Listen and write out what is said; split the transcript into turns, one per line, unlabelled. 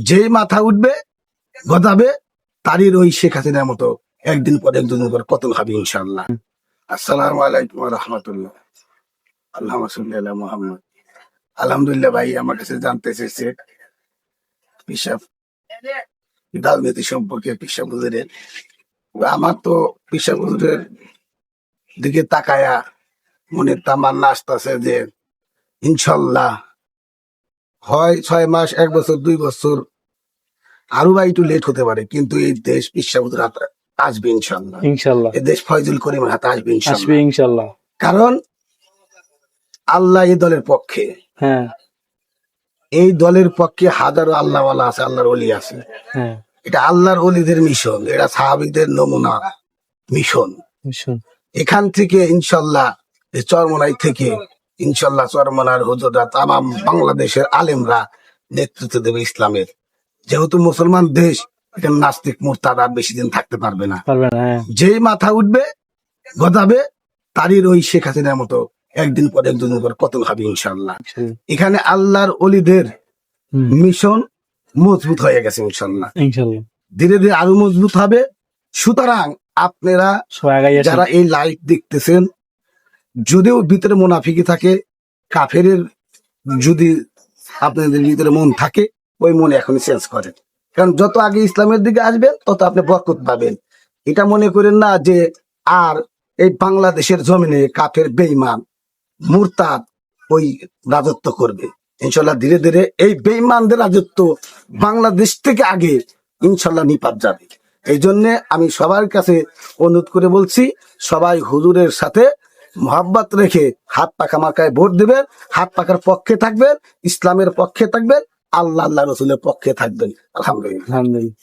যেই মাথা উঠবে গজাবে তারই ওই শেখ হাসিনার মতো একদিন পর একদিন পর পতন হবে ইনশাআল্লাহ। আসসালামু আলাইকুম ওয়া রাহমাতুল্লাহ। আল্লাহুম্মা সাল্লি আলা মুহাম্মদ। আলহামদুলিল্লাহ ভাই, আমার কাছে জানতে চেয়েছে পেশাব রাজনীতি সম্পর্কে পেশাব হুজুরের। আমার তো পেশাব হুজুরের দিকে তাকায়া মনের তামান্না আসতেছে যে ইনশাল্লাহ হয় 6 মাস, 1 বছর, 2 বছর, আরো বা একটু লেট হতে পারে, কিন্তু এই দেশ পেশাব হুজুর হাতে আসবে ইনশাল্লাহ।
ইনশাল্লাহ
এই দেশ ফয়জুল করিমের হাতে আসবে
আসবে
ইনশাল্লাহ।
ইনশাল্লাহ।
কারণ আল্লাহ এই দলের পক্ষে,
হ্যাঁ
এই দলের পক্ষে হাজারো আল্লাহওয়ালা আছে, আল্লাহর ওলি আছে।
হ্যাঁ
এটা আল্লাহর ওলিদের মিশন, এটা সাহাবীদের নমুনা মিশন।
ভীষণ।
এখান থেকে ইনশাল্লাহ এই চরমনাই থেকে ইনশাল্লাহ চরমনার হুজুররা তামাম বাংলাদেশের আলেমরা নেতৃত্ব দেবে ইসলামের। যেহেতু মুসলমান দেশ, এখানে নাস্তিক মুরতাদ আর বেশি দিন থাকতে পারবে না।
পারবে না। হ্যাঁ
যেই মাথা উঠবে গজাবে তারই ওই শেখ হাসিনার মতো একদিন পর একদিন পর পতন হবে ইনশাল্লাহ। এখানে আল্লাহর ওলিদের মিশন মজবুত হয়ে গেছে ইনশাল্লাহ।
ইনশাল্লাহ
ধীরে ধীরে আরো মজবুত হবে। সুতরাং আপনারা
সবাই আগাই আসেন।
যারা এই লাইভ দেখতেছেন, যদিও ভিতরে মুনাফিকি থাকে, কাফেরের যদি আপনাদের ভিতরে মন থাকে, ওই মনে এখন চেঞ্জ করেন। কারণ যত আগে ইসলামের দিকে আসবেন তত আপনি বরকত পাবেন। এটা মনে করেন না যে আর এই বাংলাদেশের জমিনে কাফের বেঈমান মুরতাদ ওই রাজত্ব করবে। ইনশাল্লাহ ধীরে ধীরে এই বেঈমানদের রাজত্ব বাংলাদেশ থেকে আগে ইনশাল্লাহ নিপাত যাবে। এই জন্য আমি সবার কাছে অনুরোধ করে বলছি, সবাই হুজুরের সাথে মহাব্বত রেখে হাত পাখা মার্কায় ভোট দিবেন, হাত পাখার পক্ষে থাকবেন, ইসলামের পক্ষে থাকবেন, আল্লাহ আল্লাহ রসুলের পক্ষে থাকবেন। আলহামদুলিল্লাহ।
আলহামদুলিল্লাহ।